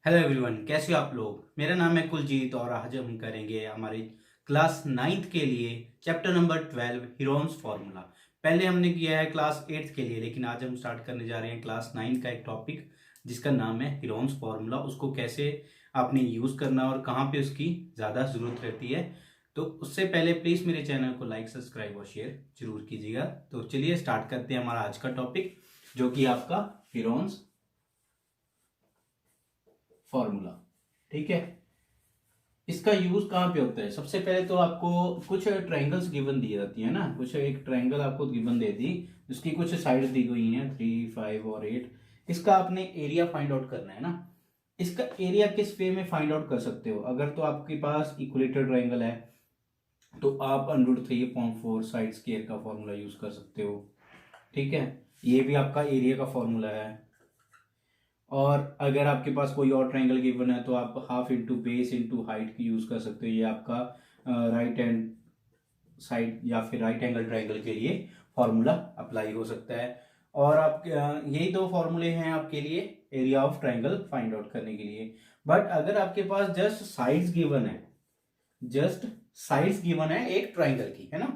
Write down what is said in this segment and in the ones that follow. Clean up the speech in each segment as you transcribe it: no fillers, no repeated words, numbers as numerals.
Hello everyone, कैसे हो आप लोग। मेरा नाम है कुलजीत और आज हम करेंगे हमारे क्लास 9th के लिए चैप्टर नंबर 12 हीरोन्स फार्मूला। पहले हमने किया है क्लास 8th के लिए, लेकिन आज हम स्टार्ट करने जा रहे हैं क्लास 9 का एक टॉपिक जिसका नाम है हीरोन्स फार्मूला। उसको कैसे आपने यूज करना और कहाँ पे उसकी ज़्यादा ज़रूरत रहती है। तो उससे पहले प्लीज़ मेरे चैनल को लाइक, सब्सक्राइब और शेयर जरूर कीजिएगा। तो चलिए स्टार्ट करते हैं हमारा आज का टॉपिक, जो कि आपका हीरोन्स फॉर्मूला। ठीक है, इसका यूज कहाँ पे होता है। सबसे पहले तो आपको कुछ ट्रायंगल्स गिवन दी जाती है ना, कुछ एक ट्रायंगल आपको गिवन दे दी जिसकी कुछ साइड दी गई हैं 3, 5 और 8। इसका आपने एरिया फाइंड आउट करना है ना। इसका एरिया किस वे में फाइंड आउट कर सकते हो। अगर तो आपके पास इक्विलेटरल ट्रायंगल है तो आप √3/4 साइड स्क्वायर का फॉर्मूला यूज कर सकते हो। ठीक है, ये भी आपका एरिया का फॉर्मूला है। और अगर आपके पास कोई और ट्रायंगल गिवन है तो आप half into base into height की यूज कर सकते हो। ये आपका राइट हैंड साइड या फिर राइट एंगल ट्रायंगल के लिए फॉर्मूला अप्लाई हो सकता है। और आप यही दो फॉर्मूले हैं आपके लिए area of triangle find out करने के लिए। बट अगर आपके पास जस्ट साइड्स गिवन है, जस्ट साइड्स गिवन है एक ट्रायंगल की, है ना,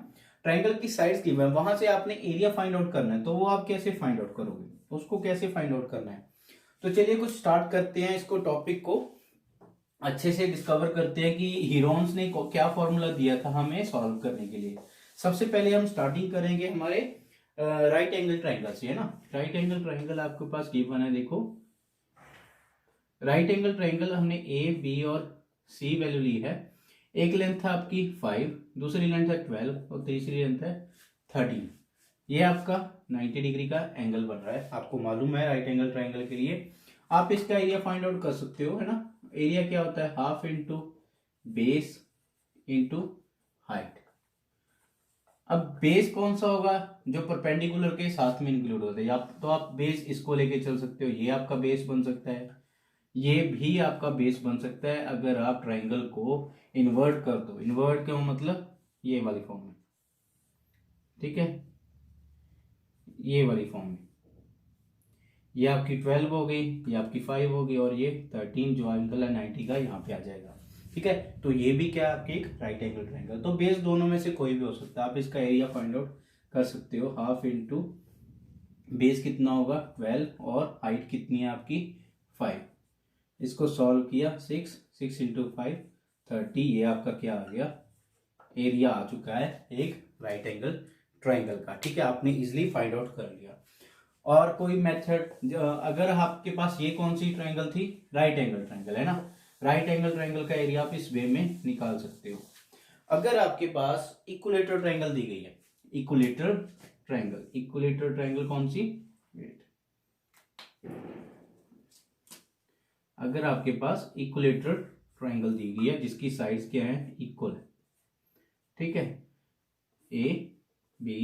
ट्रायंगल की साइड्स गिवन है, वहां से आपने एरिया फाइंड आउट करना है, तो वो आप कैसे फाइंड आउट करोगे, उसको कैसे फाइंड आउट करना है। तो चलिए कुछ स्टार्ट करते हैं, इसको टॉपिक को अच्छे से डिस्कवर करते हैं कि हीरोन्स ने क्या फॉर्मूला दिया था हमें सॉल्व करने के लिए। सबसे पहले हम स्टार्टिंग करेंगे हमारे राइट एंगल ट्रायंगल से, है ना। राइट एंगल ट्रायंगल आपके पास गिवन है, देखो। राइट एंगल ट्रायंगल हमने ए, बी और सी वैल्यू ली है। एक लेंथ है आपकी 5, दूसरी लेंथ है 12 और तीसरी लेंथ है 13। ये आपका 90 डिग्री का एंगल बन रहा है, आपको मालूम है राइट एंगल ट्रायंगल के लिए। आप इसका एरिया फाइंड आउट कर सकते हो, है ना। एरिया क्या होता है, half into base into height. अब बेस कौन सा होगा, जो परपेंडिकुलर के साथ में इंक्लूड होता है। तो आप बेस इसको लेके चल सकते हो, ये आपका बेस बन सकता है, ये भी आपका बेस बन सकता है अगर आप ट्रायंगल को इन्वर्ट कर दो। इन्वर्ट क्यों, मतलब ये वाली फॉर्म में, ठीक है, ये वाली फॉर्म में। ये आपकी 12 हो गई, ये आपकी 5 होगी और ये 13 जो एंगल है 90 का यहाँ पे आ जाएगा। ठीक है, तो ये भी क्या आपके एक राइट एंगल ट्रायंगल। तो बेस दोनों में से कोई भी हो सकता है। आप इसका एरिया फाइंड आउट कर सकते हो, हाफ इंटू बेस कितना होगा 12 और हाइट कितनी है आपकी 5। इसको सॉल्व किया, 6 इंटू 5 30। ये आपका क्या आ गया, एरिया आ चुका है एक राइट एंगल ट्रायंगल का। ठीक है, आपने इजिली फाइंड आउट कर लिया। और कोई मेथड, अगर आपके पास ये कौन सी ट्रायंगल थी, राइट एंगल ट्रायंगल, है ना। राइट एंगल ट्रायंगल का एरिया आप इस वे में निकाल सकते हो। अगर आपके पास इक्विलेटरल ट्रायंगल दी गई है, इक्विलेटरल ट्रायंगल, इक्विलेटरल ट्रायंगल कौन सी, वेट, अगर आपके पास इक्विलेटरल ट्रायंगल दी गई है जिसकी साइड्स क्या है, इक्वल है, ठीक है, ए, बी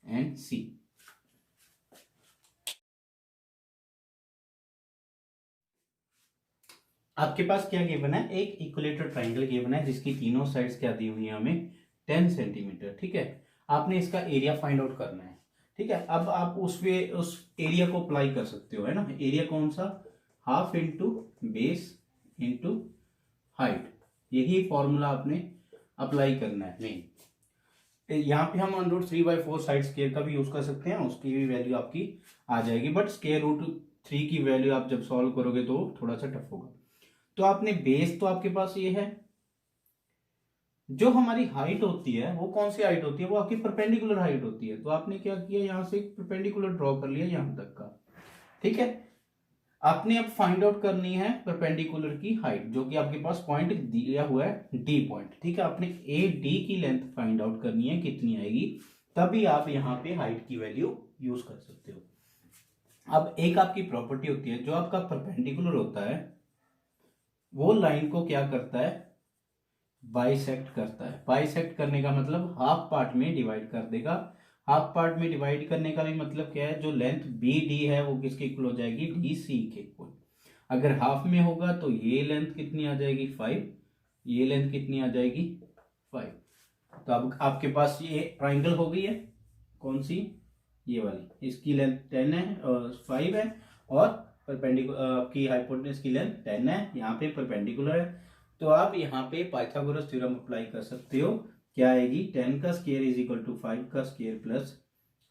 एंड सी। आपके पास क्या गिवन है, एक इक्विलेटरल ट्रायंगल गिवन है जिसकी तीनों साइड्स क्या दी हुई है हमें, 10 सेंटीमीटर। ठीक है, आपने इसका एरिया फाइंड आउट करना है। ठीक है, अब आप उस एरिया को अप्लाई कर सकते हो, है ना। एरिया कौन सा, half into base into height. यही फॉर्मूला आपने अप्लाई करना है मेन। यहाँ पे हम √3/4 साइड स्क्वायर का भी यूज कर सकते हैं, उसकी भी वैल्यू आपकी आ जाएगी। बट स्क्वायर रूट 3 की वैल्यू आप जब सॉल्व करोगे तो थोड़ा सा टफ होगा। तो आपने बेस तो आपके पास ये है, जो हमारी हाइट होती है वो कौन सी हाइट होती है, वो आपकी परपेंडिकुलर हाइट होती है। तो आपने क्या किया, यहां से एक परपेंडिकुलर ड्रॉ कर लिया यहां तक का। ठीक है, आपने अब फाइंड आउट करनी है परपेंडिकुलर की हाइट, जो कि आपके पास पॉइंट दिया हुआ है डी पॉइंट। ठीक है, आपने ए डी की लेंथ फाइंड आउट करनी है कितनी आएगी, तभी आप यहाँ पे हाइट की वैल्यू यूज कर सकते हो। अब एक आपकी प्रॉपर्टी होती है, जो आपका परपेंडिकुलर होता है वो लाइन को क्या करता है, बाइसेक्ट करता है। बाइसेक्ट करने का मतलब हाफ पार्ट में डिवाइड कर देगा। हाफ पार्ट में डिवाइड करने का भी मतलब क्या है, जो लेंथ बी डी है वो किसके इक्वल हो जाएगी, डी सी के इक्वल। अगर हाफ में होगा तो ये लेंथ कितनी आ जाएगी 5, ये लेंथ कितनी आ जाएगी 5। तो अब आपके पास ये ट्राइंगल हो गई है, कौन सी, ये वाली, इसकी लेंथ 10 है और 5 है और परपेंडिकुलर आपकी हाइपोटेन्यूज की लेंथ 10 है, यहाँ पे परपेंडिकुलर है, तो आप यहाँ पे पाइथागोरस थ्योरम अप्लाई कर सकते हो। क्या आएगी, 10 का स्क्वायर इज इक्वल टू 5 का स्क्वायर प्लस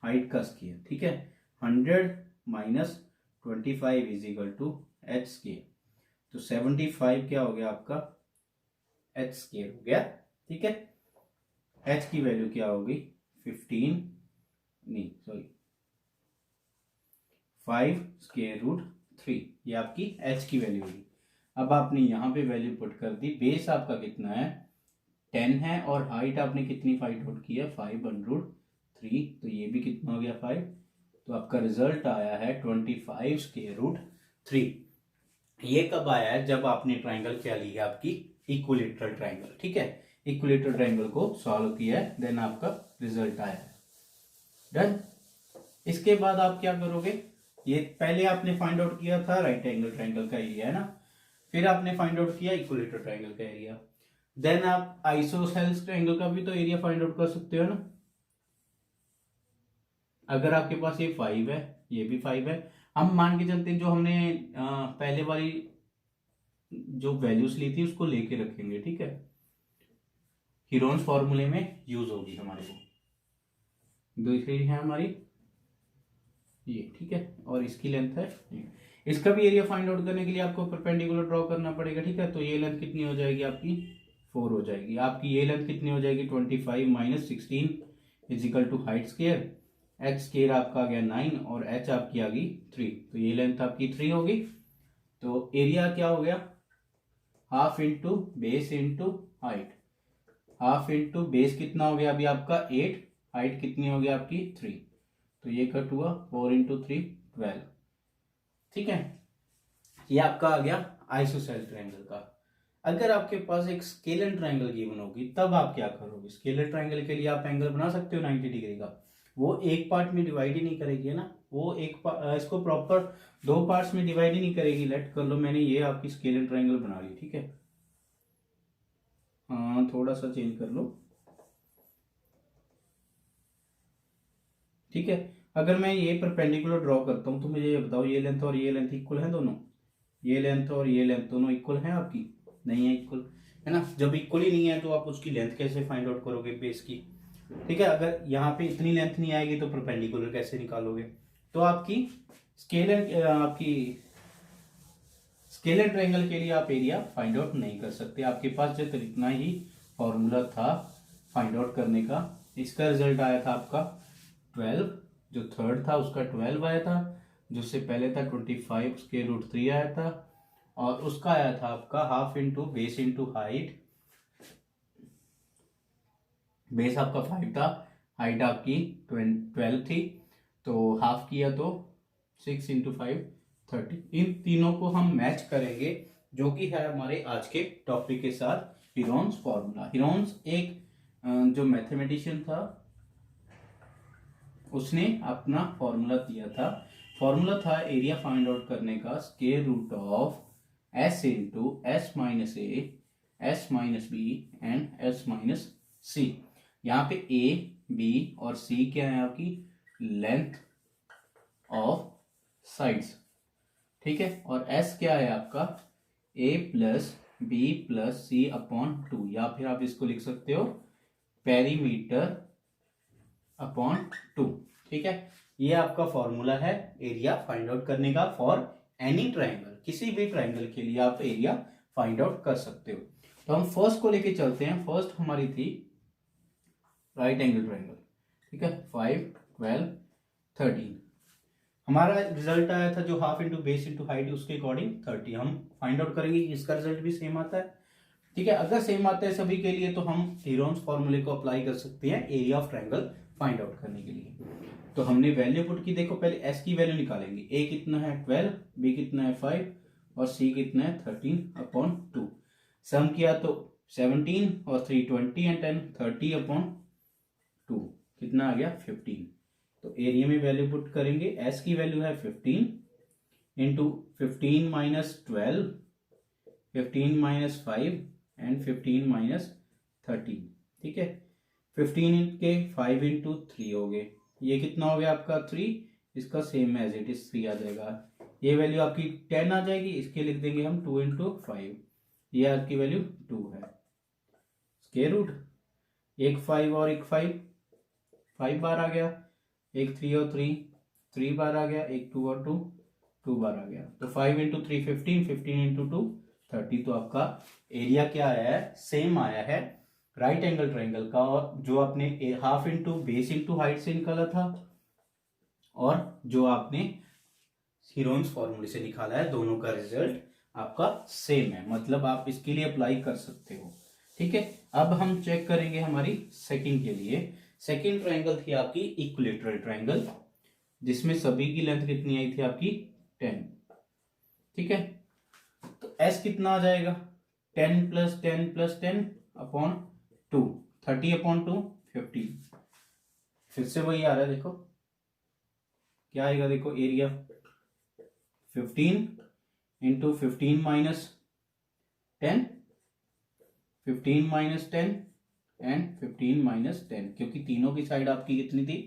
हाइट का स्क्वायर, ठीक है। 100 minus 25 is equal to H square, तो 75 क्या हो गया आपका, एच स्क्वायर हो गया, ठीक है। एच की वैल्यू क्या होगी, 15 नहीं सॉरी 5 स्क्वायर रूट 3, ये आपकी एच की वैल्यू होगी। अब आपने यहाँ पे वैल्यू पुट कर दी, बेस आपका कितना है 10 है, और हाइट आपने कितनी फाइंड आउट की है 5/3, तो ये भी कितना हो गया 5, तो आपका रिजल्ट आया है 25 स्क्वायर रूट 3। ये कब आया है, जब आपने ट्राइंगल क्या ली है आपकी इक्विलेटरल ट्राइंगल, ठीक है। इक्विलेटरल ट्राइंगल को सॉल्व किया है, देन आपका रिजल्ट आया है, डन। इसके बाद आप क्या करोगे, ये पहले आपने फाइंड आउट किया था राइट एंगल ट्राइंगल का एरिया है ना, फिर आपने फाइंड आउट किया इक्विलेटरल ट्राइंगल का एरिया, देन आप आइसोसेलेस ट्राइंगल का भी तो एरिया फाइंड आउट कर सकते हो ना। अगर आपके पास ये 5 है, ये भी 5 है, हम मान के चलते हैं जो हमने पहले वाली जो वैल्यूज ली थी उसको लेके रखेंगे, ठीक है। हीरोन्स फॉर्मूले में यूज होगी हमारे को। दूसरी है हमारी ये, ठीक है, और इसकी लेंथ है ये। इसका भी एरिया फाइंड आउट करने के लिए आपको परपेंडिकुलर ड्रॉ करना पड़ेगा, ठीक है। तो ये लेंथ कितनी हो जाएगी आपकी 4 हो जाएगी। आपकी ये लेंथ कितनी हो जाएगी 25 minus 16 is equal to height square, H square आपका आ गया 9 और एच आपकी आ गई 3, तो ये लेंथ आपकी 3 होगी। तो एरिया क्या हो गया, half into base into height, half into base कितना हो गया अभी आपका 8, हाइट कितनी हो गया आपकी 3, तो ये कट हुआ 4 इंटू 3 12, ठीक है। ये आपका आ गया आइसोसेलेस ट्रायंगल का। अगर आपके पास एक स्केलर ट्रायंगल गिवन होगी तब आप क्या करोगे, स्केलर ट्रायंगल के लिए आप एंगल बना सकते हो 90 डिग्री का, वो एक पार्ट में डिवाइड ही नहीं करेगी, है ना, वो इसको प्रॉपर 2 पार्ट्स में डिवाइड ही नहीं करेगी। लेट कर लो मैंने ये आपकी स्केलर ट्रायंगल बना ली, ठीक है। हाँ थोड़ा सा चेंज कर लो, ठीक है। अगर मैं ये परपेंडिकुलर ड्रॉ करता हूँ तो मुझे ये बताओ, ये लेंथ और ये लेंथ इक्वल है दोनों, ये लेंथ और ये लेंथ दोनों इक्वल है आपकी, नहीं है इक्वल, है ना। जब इक्वल ही नहीं है तो आप उसकी लेंथ कैसे फाइंड आउट करोगे बेस की, ठीक है। अगर यहाँ पे इतनी लेंथ नहीं आएगी तो परपेंडिकुलर कैसे निकालोगे। तो आपकी स्केलर ट्रायंगल के लिए आप एरिया फाइंड आउट नहीं कर सकते। आपके पास जब इतना ही फॉर्मूला था फाइंड आउट करने का, इसका रिजल्ट आया था आपका 12, जो थर्ड था उसका 12 आया था, जो उससे पहले था 25 स्क्वायर रूट 3 आया था, और उसका आया था आपका half into base into height, base आपका 5 था, हाइट आपकी 12 थी, तो हाफ किया तो 6 इंटू 5 30। इन तीनों को हम मैच करेंगे जो कि है हमारे आज के टॉपिक के साथ हीरोन्स फॉर्मूला। हीरोन्स एक जो मैथमेटिशियन था उसने अपना फॉर्मूला दिया था, फॉर्मूला था एरिया फाइंड आउट करने का square root of S into S minus A, S minus B and S minus C. यहाँ पे ए बी और सी क्या है आपकी लेंथ ऑफ साइड्स, ठीक है, और एस क्या है आपका ए प्लस बी प्लस सी अपॉन 2, या फिर आप इसको लिख सकते हो पेरीमीटर अपॉन 2, ठीक है। ये आपका फॉर्मूला है एरिया फाइंड आउट करने का फॉर एनी ट्रायंगल, किसी भी ट्रायंगल के लिए आप एरिया फाइंड आउट कर सकते हो। तो हम फर्स्ट को लेके चलते हैं। फर्स्ट हमारी थी राइट एंगल ट्रायंगल, ठीक है, 5 12 13। हमारा रिजल्ट आया था जो half into base into height उसके अकॉर्डिंग 30। हम फाइंड आउट करेंगे कि इसका रिजल्ट भी सेम आता है, ठीक है। अगर सेम आता है सभी के लिए तो हम हीरोन्स फॉर्मूले को अप्लाई कर सकते हैं area of triangle find out करने के लिए। तो हमने वैल्यू पुट की, देखो पहले एस की वैल्यू निकालेंगे, ए कितना है 12, बी कितना है 5 और सी कितना है 13 अपॉन 2। सम किया तो 17 और 3 20 एंड 10 30 अपॉन 2 कितना आ गया 15। तो एरिया में वैल्यू पुट करेंगे, एस की वैल्यू है 15 into 15 minus 12, 15 minus 5 and 15 minus 13, ठीक है। 15 के 5 इंटू 3 हो गए, ये कितना हो गया आपका 3, इसका सेम एज इट इज 3 आ जाएगा। ये वैल्यू आपकी 10 आ जाएगी, इसके लिख देंगे हम 2 इंटू 5, ये आपकी वैल्यू 2 है। स्क्वायर रूट एक 5 और एक 5, 5 बार आ गया, एक 3 और 3, 3 बार आ गया, एक 2 और 2, 2 बार आ गया। तो 5 इंटू 3 15, 15 इंटू 2 30। तो आपका एरिया क्या आया है, सेम आया है राइट एंगल ट्राइंगल का, और जो आपने half into base into height से निकाला था और जो आपने हीरोन्स फॉर्मूले से निकाला है, दोनों का रिजल्ट आपका सेम है, मतलब आप इसके लिए अप्लाई कर सकते हो। ठीक है, अब हम चेक करेंगे हमारी सेकंड के लिए। सेकंड ट्राइंगल थी आपकी इक्विलेटरल ट्राइंगल, जिसमें सभी की लेंथ कितनी आई थी आपकी 10। ठीक है, तो एस कितना आ जाएगा 10 प्लस 10 प्लस 10 अपॉन 2, 30 अपॉन 2 50। फिर से वही आ रहा है, देखो क्या आएगा, देखो area 15 into 15 minus 10, 15 minus 10 and 15 minus 10, क्योंकि तीनों की साइड आपकी कितनी थी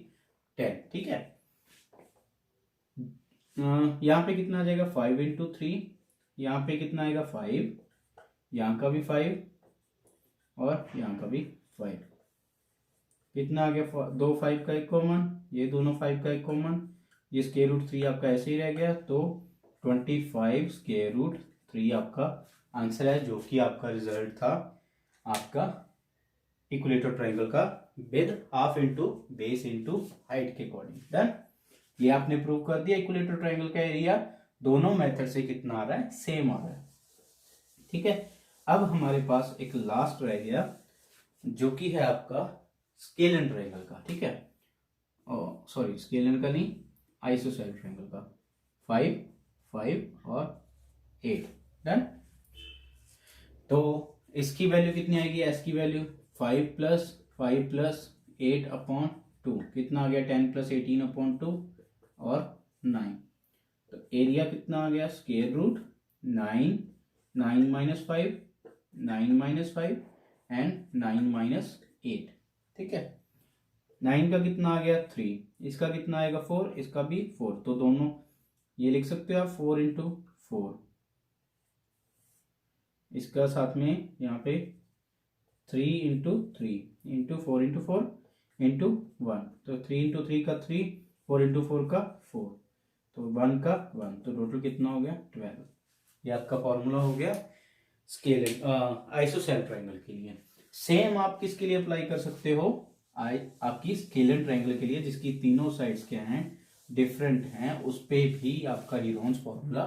10। ठीक है, यहाँ पे कितना आ जाएगा 5 इंटू 3, यहाँ पे कितना आएगा 5, यहाँ का भी 5 और यहाँ का भी 5, कितना आ गया 2 5 का एक कॉमन, ये दोनों 5 का एक कॉमन, ये स्क्वायर रूट 3 आपका ऐसे ही रह गया। तो 25 स्क्वायर रूट 3 आपका आंसर है, जो कि आपका रिजल्ट था आपका इक्विलेटरल ट्राइंगल का with half into base into height के अकॉर्डिंग। डन, ये आपने प्रूव कर दिया इक्विलेटरल ट्राइंगल का एरिया दोनों मेथड से कितना आ रहा है, सेम आ रहा है। ठीक है, अब हमारे पास एक लास्ट रह गया जो कि है आपका स्केलन ट्राइंगल का। ठीक है, सॉरी स्केलन का नहीं, आइसोसेलेस ट्राइंगल का 5 5 और 8। डन, तो इसकी वैल्यू कितनी आएगी, एस की वैल्यू 5 प्लस 8 अपॉन 2, कितना आ गया 10 प्लस 18 अपॉन 2 और 9। तो एरिया कितना आ गया square root 9, 9 minus 5, 9 minus 5 and 9 minus 8। ठीक है, 9 का कितना आ गया 3, इसका कितना आएगा 4, इसका भी 4, तो दोनों ये लिख सकते हो आप 4 इंटू 4, इसका साथ में यहाँ पे 3 इंटू 3 इंटू 4 इंटू 4 इंटू 1, तो 3 इंटू 3 का 3, 4 इंटू 4 का 4, तो 1 का 1, तो टोटल कितना हो गया 12। ये आपका फॉर्मूला हो गया स्केल आइसोसेलेस ट्राइंगल के लिए। सेम आप किसके लिए अप्लाई कर सकते हो, आपकी स्केलन ट्राइंगल के लिए, जिसकी तीनों साइड्स क्या हैं डिफरेंट हैं, उस पे भी आपका हीरोन्स फॉर्मूला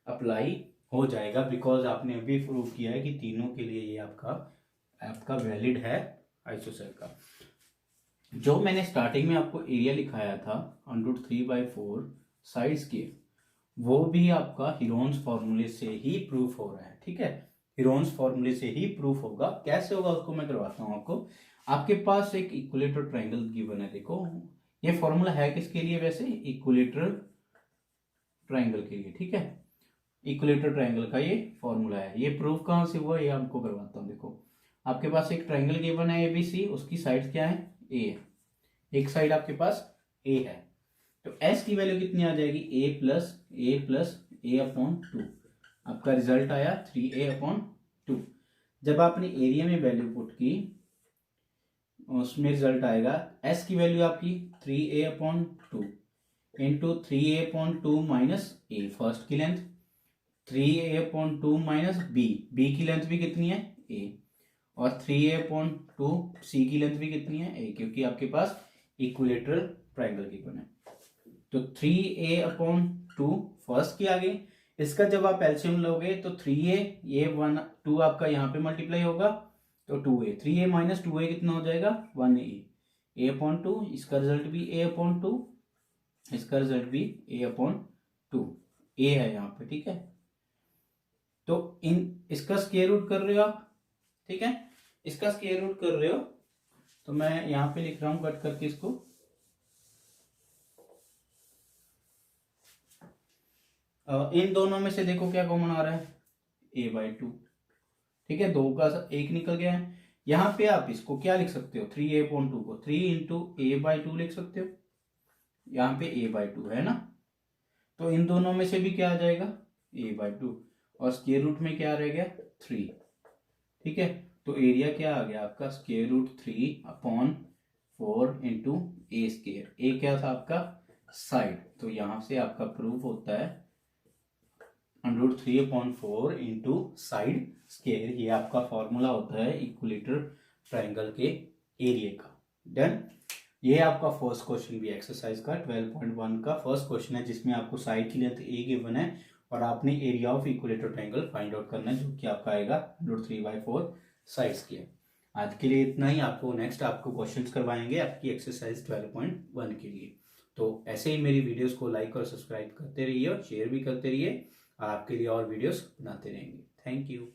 अप्लाई हो जाएगा, बिकॉज आपने अभी प्रूव किया है कि तीनों के लिए ये आपका वैलिड है आइसोसेलेस का। जो मैंने स्टार्टिंग में आपको एरिया लिखाया था √3/4 साइड्स के, वो भी आपका हीरोन्स फॉर्मूले से ही प्रूफ हो रहा है। ठीक है, हीरोन्स फॉर्मूले से ही प्रूफ होगा। कैसे होगा उसको मैं करवाता हूं आपको। आपके पास एक इक्विलेटरल ट्राइंगल गिवन है, देखो ये फॉर्मूला है किसके लिए, वैसे इक्विलेटरल ट्राइंगल के लिए। ठीक है, इक्विलेटरल ट्राइंगल का ये फॉर्मूला है। ये प्रूफ कहां से हुआ, ये आपको करवाता हूं। देखो आपके पास एक ट्राइंगल गिवन है ABC, उसकी साइड क्या है A है, एक साइड आपके पास A है, तो S की वैल्यू कितनी आ जाएगी A प्लस A अपॉन 2, आपका रिजल्ट आया 3A अपॉन 2। जब आपने एरिया में वैल्यू पुट की, उसमें रिजल्ट आएगा S की वैल्यू आपकी 3A upon 2 into 3A upon 2 minus A, first की length, 3A upon 2 minus B की लेंथ भी कितनी है A, और 3A अपॉन 2 C की लेंथ भी कितनी है A, क्योंकि आपके पास इक्विलेटरल ट्राइंगल गिवन है। तो 3A अपॉन 2 फर्स्ट की आ गई, इसका जब आप एलसीएम लोगे तो 3A ये 1 2 आपका यहाँ पे मल्टीप्लाई होगा, तो 2A, 3A माइनस 2A कितना हो जाएगा 1A, A अपॉन 2, इसका रिजल्ट भी A अपॉन 2, इसका रिजल्ट भी A अपॉन 2, A है यहाँ पे। ठीक है, तो इसका स्क्वायर रूट कर रहे हो आप। ठीक है, इसका स्क्वायर रूट कर रहे हो, तो मैं यहाँ पे लिख रहा हूं कट करके इसको, इन दोनों में से देखो क्या कॉमन आ रहा है A/2। ठीक है, 2 का 1 निकल गया है। यहां पे आप इसको क्या लिख सकते हो 3A अपॉन 2 को 3 इंटू A/2 लिख सकते हो, यहाँ पे A/2 है ना, तो इन दोनों में से भी क्या आ जाएगा, a/2, और स्क्वायर रूट में क्या रह गया, 3। ठीक है, तो एरिया क्या आ गया आपका, √3/4 इंटू a²। ए क्या था आपका, साइड, तो यहां से आपका प्रूफ होता है √3/4 इंटू साइड स्क्वायर। ये आपका फॉर्मूला होता है इक्विलेटरल ट्रायंगल के एरिया का। डन। ये आपका फर्स्ट क्वेश्चन भी एक्सरसाइज का 12.1 का फर्स्ट क्वेश्चन है, जिसमें आपको साइड की लेंथ ए गिवन है और आपने area of equilateral triangle find out करना है, जो कि आपका आएगा √3/4 साइड स्क्वायर। आज के लिए इतना ही। आपको नेक्स्ट आपको क्वेश्चंस करवाएंगे आपकी एक्सरसाइज 12.1 के लिए। तो ऐसे ही मेरी वीडियोस को लाइक और सब्सक्राइब करते रहिए और शेयर भी करते रहिए, और आपके लिए और वीडियोस बनाते रहेंगे। Thank you.